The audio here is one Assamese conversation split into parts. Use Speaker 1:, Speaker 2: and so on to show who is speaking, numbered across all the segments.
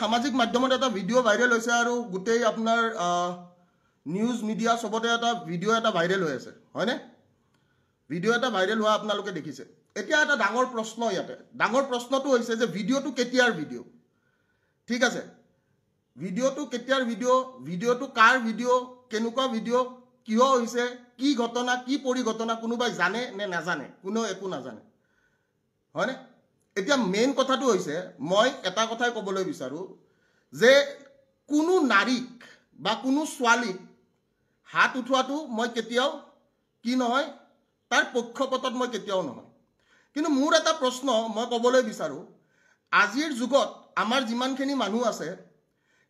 Speaker 1: সামাজিক মাধ্যমত এটা ভিডিঅ' ভাইৰেল হৈছে আৰু গোটেই আপোনাৰ নিউজ মিডিয়া সবতে এটা ভিডিঅ' এটা ভাইৰেল হৈ আছে হয়নে ভিডিঅ' এটা ভাইৰেল হোৱা আপোনালোকে দেখিছে এতিয়া এটা ডাঙৰ প্ৰশ্ন ইয়াতে ডাঙৰ প্ৰশ্নটো হৈছে যে ভিডিঅ'টো কেতিয়াৰ ভিডিঅ' ঠিক আছে ভিডিঅ'টো কেতিয়াৰ ভিডিঅ'টো কাৰ ভিডিঅ' কেনেকুৱা ভিডিঅ' কিয় হৈছে কি ঘটনা কি পৰিঘটনা কোনোবাই জানে নে নাজানে কোনেও একো নাজানে হয়নে এতিয়া মেইন কথাটো হৈছে মই এটা কথাই ক'বলৈ বিচাৰো যে কোনো নাৰীক বা কোনো ছোৱালীক হাত উঠোৱাটো মই কেতিয়াও কি নহয় তাৰ পক্ষপাতত মই কেতিয়াও নহয় কিন্তু মোৰ এটা প্ৰশ্ন মই ক'বলৈ বিচাৰো আজিৰ যুগত আমাৰ যিমানখিনি মানুহ আছে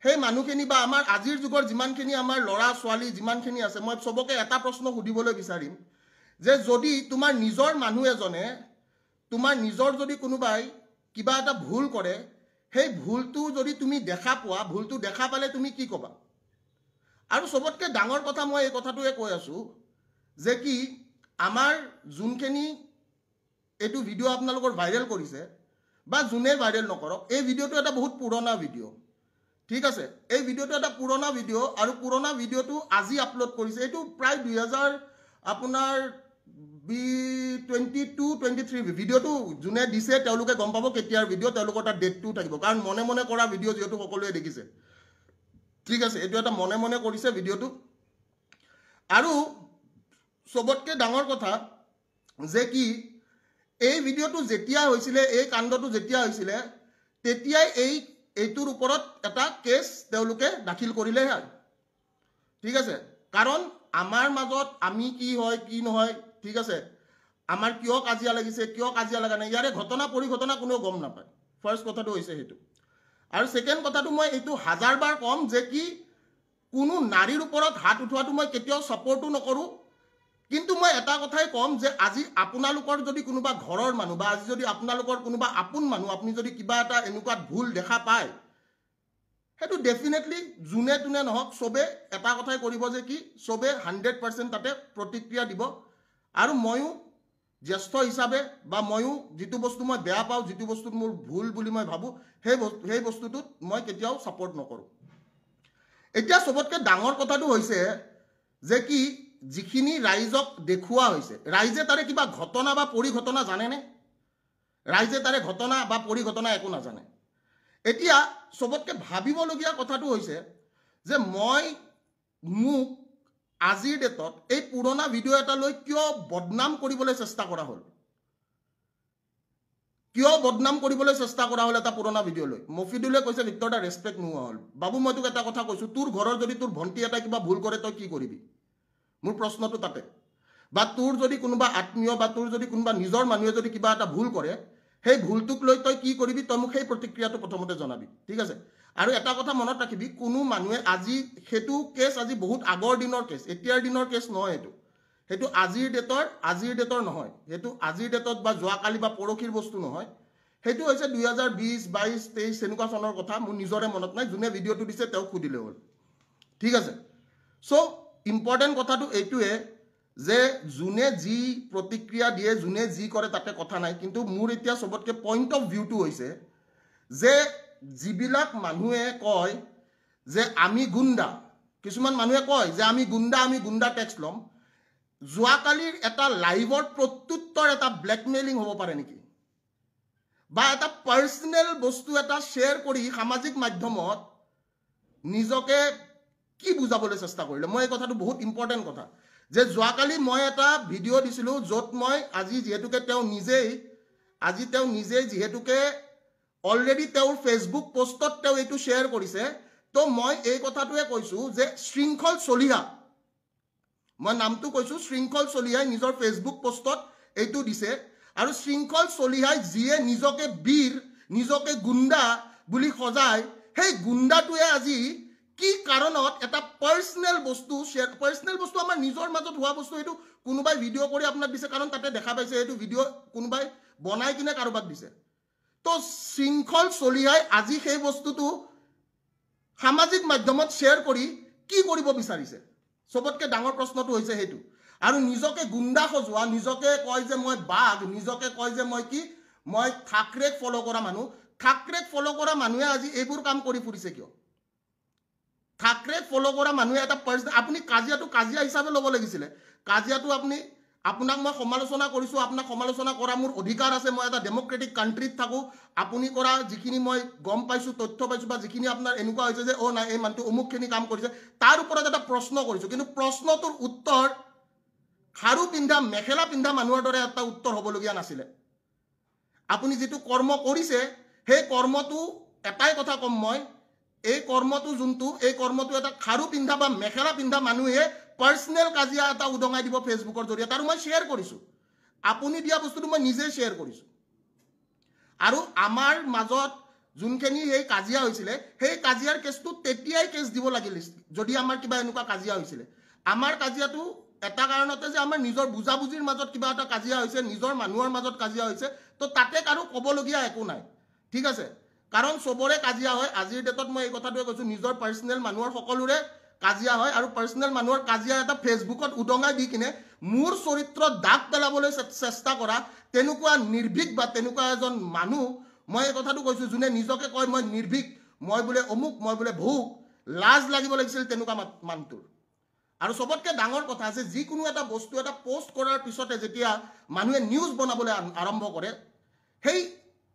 Speaker 1: সেই মানুহখিনি বা আমাৰ আজিৰ যুগৰ যিমানখিনি আমাৰ ল'ৰা ছোৱালী যিমানখিনি আছে মই সবকে এটা প্ৰশ্ন সুধিবলৈ বিচাৰিম যে যদি তোমাৰ নিজৰ মানুহ এজনে তোমাৰ নিজৰ যদি কোনোবাই কিবা এটা ভুল কৰে সেই ভুলটো যদি তুমি দেখা পোৱা ভুলটো দেখা পালে তুমি কি ক'বা আৰু সবতকৈ ডাঙৰ কথা মই এই কথাটোৱে কৈ আছো যে কি আমাৰ যোনখিনি এইটো ভিডিঅ' আপোনালোকৰ ভাইৰেল কৰিছে বা যোনে ভাইৰেল নকৰক এই ভিডিঅ'টো এটা বহুত পুৰণা ভিডিঅ' ঠিক আছে এই ভিডিঅ'টো এটা পুৰণা ভিডিঅ' আৰু পুৰণা ভিডিঅ'টো আজি আপলোড কৰিছে এইটো প্ৰায় 2000 আপোনাৰ 22-23 ভিডিঅ'টো যোনে দিছে তেওঁলোকে গম পাব কেতিয়াৰ ভিডিঅ' তেওঁলোকৰ তাৰ ডেটটো থাকিব কাৰণ মনে মনে কৰা ভিডিঅ' যিহেতু সকলোৱে দেখিছে ঠিক আছে এইটো এটা মনে মনে কৰিছে ভিডিঅ'টো আৰু সবতকৈ ডাঙৰ কথা যে কি এই ভিডিঅ'টো যেতিয়া হৈছিলে এই কাণ্ডটো যেতিয়া হৈছিলে তেতিয়াই এইটোৰ ওপৰত এটা কেছ তেওঁলোকে দাখিল কৰিলে ঠিক আছে কাৰণ আমাৰ মাজত আমি কি হয় কি নহয় ঠিক আছে আমাৰ কিয় কাজিয়া লাগিছে কিয় কাজিয়া লাগা নাই ইয়াৰে ঘটনা পৰিঘটনা কোনেও গম নাপায় ফাৰ্ষ্ট কথাটো হৈছে সেইটো আৰু সেকেন্ড কথাটো মই এইটো হাজাৰবাৰ কম যে কি কোনো নাৰীৰ ওপৰত হাত উঠোৱাটো মই কেতিয়াও সাপোৰ্টও নকৰো কিন্তু মই এটা কথাই কম যে আজি আপোনালোকৰ যদি কোনোবা ঘৰৰ মানুহ বা আজি যদি আপোনালোকৰ কোনোবা আপোন মানুহ আপুনি যদি কিবা এটা এনেকুৱা ভুল দেখা পায় হেতু ডেফিনেটলি জুনে তুনে নহক সবে এটা কথাই কৰিব যে কি সবে 100% তাতে প্ৰতিক্ৰিয়া দিব আৰু ময়ো জ্যেষ্ঠ হিচাপে বা ময়ো যেটো বস্তু মই বেয়া পাওঁ যেটো বস্তুত মোৰ ভুল বুলি মই ভাবো সেই বস্তুটোত মই কেতিয়াও সাপোৰ্ট নকৰো এতিয়া সবতকৈ ডাঙৰ কথাটো হৈছে যে কি যিখিনি ৰাইজক দেখুৱা হৈছে ৰাইজে তাৰে কিবা ঘটনা বা পৰিঘটনা জানেনে ৰাইজে তাৰে ঘটনা বা পৰিঘটনা একো নাজানে এতিয়া সবতকৈ ভাবিবলগীয়া কথাটো হৈছে যে মই মোক আজিৰ ডেটত এই পুৰণা ভিডিঅ' এটা লৈ কিয় বদনাম কৰিবলৈ চেষ্টা কৰা হ'ল কিয় বদনাম কৰিবলৈ চেষ্টা কৰা হ'ল এটা পুৰণা ভিডিঅ' লৈ মফিদুলে কৈছে ভিক্টৰ দা ৰেসপেক্ট নোহোৱা হ'ল বাবু মই তোক এটা কথা কৈছো তোৰ ঘৰৰ যদি তোৰ ভণ্টি এটা কিবা ভুল কৰে তই কি কৰিবি মোৰ প্ৰশ্নটো তাতে বা তোৰ যদি কোনোবা আত্মীয় বা তোৰ যদি কোনোবা নিজৰ মানুহে যদি কিবা এটা ভুল কৰে সেই ভুলটোক লৈ তই কি কৰিবি তই মোক সেই প্ৰতিক্ৰিয়াটো প্ৰথমতে জনাবি ঠিক আছে আৰু এটা কথা মনত ৰাখিবি কোনো মানুহে আজি হেতু কেছ আজি বহুত আগৰ দিনৰ কেছ এতিয়াৰ দিনৰ কেছ নহয় হেতু আজিৰ ডেটৰ নহয় হেতু আজিৰ ডেটত বা যোৱাকালি বা পৰখিৰ বস্তু নহয় হেতু হৈছে 2020 22 23 এনেকুৱা চনৰ কথা মোৰ নিজৰে মনত নাই যোনে ভিডিঅ'টো দিছে তেওঁ খুদিলে হ'ল ঠিক আছে সো ইম্পৰ্টেন্ট কথাটো এইটোৱে যে যোনে যি প্ৰতিক্ৰিয়া দিয়ে যোনে যি কৰে তাতে কথা নাই কিন্তু মোৰ এতিয়া সবতকৈ পইণ্ট অফ ভিউটো হৈছে যে যিবিলাক মানুহে কয় যে আমি গুণ্ডা কিছুমান মানুহে কয় যে আমি গুণ্ডা টেক্স লম যোৱাকালিৰ এটা লাইভৰ প্ৰত্যুত্তৰ এটা ব্লেকমেইলিং হ'ব পাৰে নেকি বা এটা পাৰ্সোনেল বস্তু এটা শ্বেয়াৰ কৰি সামাজিক মাধ্যমত নিজকে কি বুজাবলৈ চেষ্টা কৰিলে মই এই কথাটো বহুত ইম্পৰ্টেন্ট কথা যে যোৱাকালি মই এটা ভিডিঅ' দিছিলো য'ত মই আজি যেহেতুকে তেওঁ নিজেই যেহেতুকে অলৰেডি তেওঁৰ ফেসবুক পোষ্টত তেওঁ এইটো শ্বেয়াৰ কৰিছে তো মই এই কথাটোৱে কৈছো যে শৃংখল চলিহা মই নামটো কৈছো শৃংখল চলিহাই নিজৰ ফেসবুক পোষ্টত এইটো দিছে আৰু শৃংখল চলিহাই যিয়ে নিজকে বীৰ নিজকে গুণ্ডা বুলি সজায় সেই গুণ্ডাটোৱে আজি কি কাৰণত এটা পাৰ্সোনেল বস্তু আমাৰ নিজৰ মাজত হোৱা বস্তু এইটো কোনোবাই ভিডিঅ' কৰি আপোনাক দিছে কাৰণ তাতে দেখা পাইছে এইটো ভিডিঅ' কোনোবাই বনাই কিনে কাৰোবাক দিছে তো শৃংখল চলিহাই আজি সেই বস্তুটো সামাজিক মাধ্যমত শ্বেয়াৰ কৰি কি কৰিব বিচাৰিছে সবতকৈ ডাঙৰ প্ৰশ্নটো হৈছে হেতু আৰু নিজকে গুণ্ডা সজোৱা নিজকে কয় যে মই বাঘ নিজকে কয় যে মই ঠাকৰেক ফলো কৰা মানুহ ঠাকৰেক ফলো কৰা মানুহে আজি এইবোৰ কাম কৰি ফুৰিছে কিয় ঠাকৰেক ফলো কৰা মানুহে এটা পাৰ্সন আপুনি কাজিয়াটো কাজিয়া হিচাপে ল'ব লাগিছিলে কাজিয়াটো আপুনি আপোনাক মই সমালোচনা কৰিছো আপোনাক সমালোচনা কৰা মোৰ অধিকাৰ আছে মই এটা ডেমক্ৰেটিক কান্ট্ৰীত থাকো আপুনি কৰা যিখিনি মই গম পাইছো তথ্য পাইছো বা যিখিনি আপোনাৰ এনেকুৱা হৈছে যে নাই এই মানুহটো অমুকখিনি কাম কৰিছে তাৰ ওপৰত এটা প্ৰশ্ন কৰিছো কিন্তু প্ৰশ্নটোৰ উত্তৰ খাৰু পিন্ধা মেখেলা পিন্ধা মানুহৰ দৰে এটা উত্তৰ হ'বলগীয়া নাছিলে আপুনি যেটো কৰ্ম কৰিছে সেই কৰ্মটো এটাই কথা কম মই এই কৰ্মটো যোনটো এই কৰ্মটো এটা খাৰু পিন্ধা বা মেখেলা পিন্ধা মানুহে পাৰ্সোনেল কাজিয়া এটা উদঙাই দিব ফেসবুকৰ জৰিয়তে আৰু মই শেয়াৰ কৰিছো আপুনি দিয়া বস্তুটো মই নিজে শেয়াৰ কৰিছো আৰু আমাৰ মাজত যোনখিনি এই কাজিয়া হৈছিল সেই কাজিয়াৰ কেছটো তেতিয়াই কেছ দিব লাগিল যদি আমাৰ কিবা এনেকুৱা কাজিয়া হৈছিল আমাৰ কাজিয়াটো এটা কাৰণতে যে আমাৰ নিজৰ বুজাবুজিৰ মাজত কিবা এটা কাজিয়া হৈছে নিজৰ মানুহৰ মাজত কাজিয়া হৈছে তো তাতে কাৰো ক'বলগীয়া একো নাই ঠিক আছে কাৰণ সবৰে কাজিয়া হয় আজিৰ ডেটত মই এই কথাটোৱে কৈছো নিজৰ পাৰ্সোনেল মানুহৰ সকলোৰে কাজিয়া হয় আৰু পাৰ্সোনেল মানুহৰ কাজিয়া এটা ফেসবুকত উদঙাই দি কিনে মোৰ চৰিত্ৰত দাগ পেলাবলৈ চেষ্টা কৰা তেনেকুৱা নিৰ্ভীক বা তেনেকুৱা এজন মানুহ মই এই কথাটো কৈছো যোনে নিজকে কয় মই নিৰ্ভীক মই বোলে অমুক মই বোলে ভুক লাজ লাগিব লাগিছিল তেনেকুৱা মানুহটোৰ আৰু সবতকে ডাঙৰ কথা আছে যিকোনো এটা বস্তু এটা পোষ্ট কৰাৰ পিছতে যেতিয়া মানুহে নিউজ বনাবলৈ আৰম্ভ কৰে সেই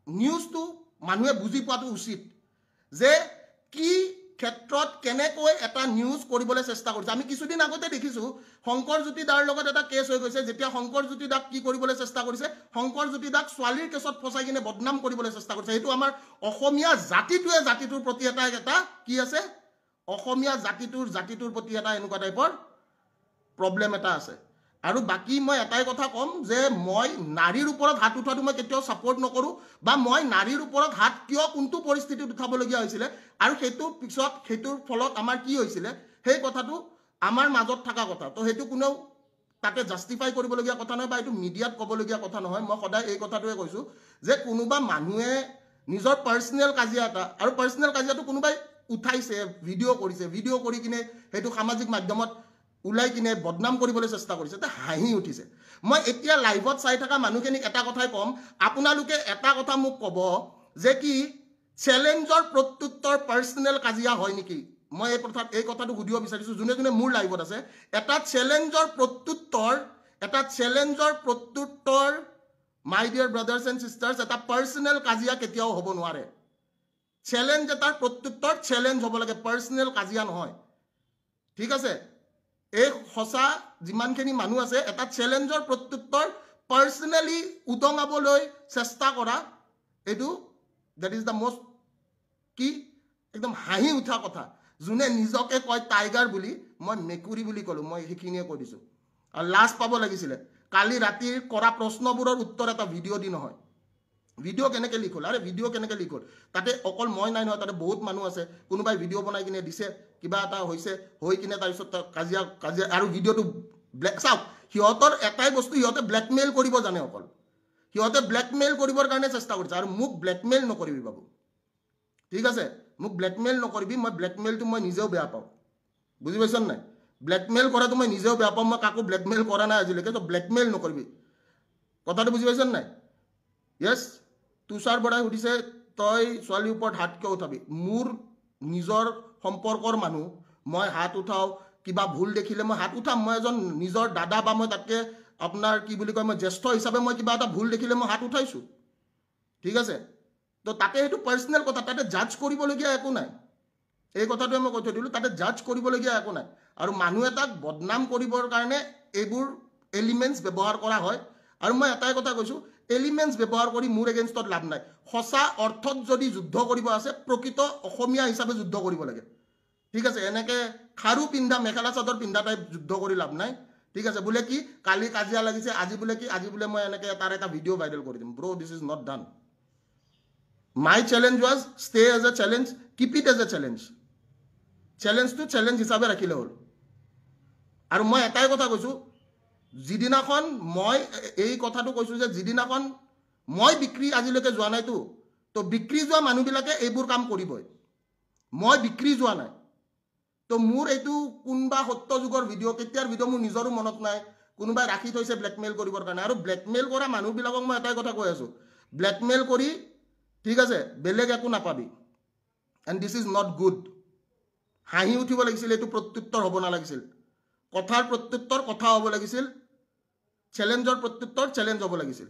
Speaker 1: নিউজটো মানুহে বুজি পোৱাটো উচিত যে কি ক্ষেত্ৰত কেনেকৈ এটা নিউজ কৰিবলৈ চেষ্টা কৰিছে আমি কিছুদিন আগতে দেখিছো শংকৰজ্যোতি দাৰ লগত এটা কেছ হৈ গৈছে যেতিয়া শংকৰজ্যোতি দাক কি কৰিবলৈ চেষ্টা কৰিছে শংকৰজ্যোতি দাক ছোৱালীৰ কেছত ফসাই কিনে বদনাম কৰিবলৈ চেষ্টা কৰিছে সেইটো আমাৰ অসমীয়া জাতিটোৱে জাতিটোৰ প্ৰতি এটা কি আছে অসমীয়া জাতিটোৰ প্ৰতি এটা এনেকুৱা টাইপৰ প্ৰবলেম এটা আছে আৰু বাকি মই এটাই কথা কম যে মই নাৰীৰ ওপৰত হাত উঠাটো মই কেতিয়াও সাপোৰ্ট নকৰো বা মই নাৰীৰ ওপৰত হাত কিয় কোনটো পৰিস্থিতিত উঠাবলগীয়া হৈছিল আৰু সেইটো পিছত সেইটোৰ ফলত আমাৰ কি হৈছিল সেই কথাটো আমাৰ মাজত থকা কথা তো সেইটো কোনো তাতে জাস্টিফাই কৰিবলগীয়া কথা নহয় বা এইটো মিডিয়াত ক'বলগীয়া কথা নহয় মই সদায় এই কথাটোৱে কৈছো যে কোনোবা মানুহে নিজৰ পাৰ্সোনেল কাজিয়া এটা আৰু পাৰ্সোনেল কাজিয়াটো কোনোবাই উঠাইছে ভিডিঅ' কৰি কিনে সেইটো সামাজিক মাধ্যমত উলাই কিনে বদনাম কৰিবলৈ চেষ্টা কৰিছে তে হাঁহি উঠিছে মই এতিয়া লাইভত চাই থকা মানুহখিনিক এটা কথাই কম আপোনালোকে এটা কথা মোক ক'ব যে কি চ্যালেঞ্জৰ প্ৰত্যুত্তৰ পাৰ্সোনেল কাজিয়া হয় নেকি মই এই কথাটো সুধিব বিচাৰিছো যোনে মোৰ লাইভত আছে এটা চ্যালেঞ্জৰ প্ৰত্যুত্তৰ মাই ডিয়াৰ ব্ৰাদাৰ্স এণ্ড সিস্টাৰ্স এটা পাৰ্সোনেল কাজিয়া কেতিয়াও হ'ব নোৱাৰে চ্যালেঞ্জ এটাৰ প্ৰত্যুত্তৰ চ্যালেঞ্জ হ'ব লাগে পাৰ্সোনেল কাজিয়া নহয় ঠিক আছে এই হসা যিমানখিনি মানুহ আছে এটা চ্যালেঞ্জৰ প্ৰত্যুত্তৰ পাৰ্সোনেলি উদঙাবলৈ চেষ্টা কৰা এটো দ্যাট ইজ দা মোস্ট কি একদম হাঁহি উঠা কথা যোনে নিজকে কয় টাইগাৰ বুলি মই মেকুৰী বুলি কলো মই হেখিনিয়ে কৈ দিছো আৰু লাজ পাব লাগিছিল কালি ৰাতিৰ কৰা প্ৰশ্নবোৰৰ উত্তৰ এটা ভিডিঅ' দি নহয় ভিডিঅ' কেনেকৈ লিখল আৰে ভিডিঅ' কেনেকৈ লিখল তাতে অকল মই নাই নহয় তাতে বহুত মানুহ আছে কোনোবাই ভিডিঅ' বনাই কিনে দিছে কিবা এটা হৈছে হৈ কিনে তাৰপিছত কাজিয়া আৰু ভিডিঅ'টো চাওক সিহঁতৰ এটাই বস্তু সিহঁতে ব্লেকমেইল কৰিব জানে অকল সিহঁতে ব্লেকমেইল কৰিবৰ কাৰণে চেষ্টা কৰিছে আৰু মোক ব্লেকমেইল নকৰিবি বাবু ঠিক আছে মোক ব্লেকমেইল নকৰিবি মই ব্লেকমেইলটো মই নিজেও বেয়া পাওঁ বুজি পাইছন নাই ব্লেকমেইল কৰাটো মই নিজেও বেয়া পাওঁ মই কাকো ব্লেকমেইল কৰা নাই আজিলৈকে তো ব্লেকমেইল নকৰিবি কথাটো বুজি পাইছন নাই ইয়েছ তুষাৰ বৰাই সুধিছে তই ছোৱালীৰ ওপৰত হাত কিয় উঠাবি মোৰ নিজৰ সম্পৰ্কৰ মানুহ মই হাত উঠাও কিবা ভুল দেখিলে মই হাত উঠাম মই এজন নিজৰ দাদা বা মই তাতকে আপোনাৰ কি বুলি কয় মই জ্যেষ্ঠ হিচাপে মই কিবা এটা ভুল দেখিলে মই হাত উঠাইছো ঠিক আছে তো তাতে সেইটো পাৰ্সোনেল কথা তাতে জাজ কৰিবলগীয়া একো নাই এই কথাটোৱে মই কৈ থৈ দিলোঁ তাতে জাজ কৰিবলগীয়া একো নাই আৰু মানুহ এটাক বদনাম কৰিবৰ কাৰণে এইবোৰ এলিমেণ্টছ ব্যৱহাৰ কৰা হয় আৰু মই এটাই কথা কৈছোঁ এলিমেণ্টছ ব্যৱহাৰ কৰি মোৰ এগেইনষ্টত লাভ নাই সঁচা অৰ্থত যদি যুদ্ধ কৰিব আছে প্ৰকৃত অসমীয়া হিচাপে যুদ্ধ কৰিব লাগে ঠিক আছে এনেকৈ খাৰু পিন্ধা মেখেলা চাদৰ পিন্ধা টাইপ যুদ্ধ কৰি লাভ নাই ঠিক আছে বোলে কি কালি কাজিয়া লাগিছে আজি বোলে মই এনেকৈ তাৰ এটা ভিডিঅ' ভাইৰেল কৰি দিম bro this is not done my challenge was stay as a challenge keep it as a চেলেঞ্জটো চেলেঞ্জ হিচাপে ৰাখিলে হ'ল আৰু মই এটাই কথা কৈছোঁ যিদিনাখন মই এই কথাটো কৈছোঁ যে যিদিনাখন মই বিক্ৰী আজিলৈকে যোৱা নাইতো তো বিক্ৰী যোৱা মানুহবিলাকে এইবোৰ কাম কৰিবই মই বিক্ৰী যোৱা নাই তো মোৰ এইটো কোনবা সত্য যুগৰ ভিডিঅ' কেতিয়াৰ ভিডিঅ' মোৰ নিজৰো মনত নাই কোনোবাই ৰাখি থৈছে ব্লেকমেইল কৰিবৰ কাৰণে আৰু ব্লেকমেইল কৰা মানুহবিলাকক মই এটাই কথা কৈ আছোঁ ব্লেকমেইল কৰি ঠিক আছে বেলেগ একো নাপাবি and this is not good হাঁহি উঠিব লাগিছিল এইটো প্ৰত্যুত্তৰ হ'ব নালাগিছিল কথাৰ প্ৰত্যুত্তৰ কথা হ'ব লাগিছিল চেলেঞ্জৰ প্ৰত্যুত্তৰ চেলেঞ্জ হ'ব লাগিছিল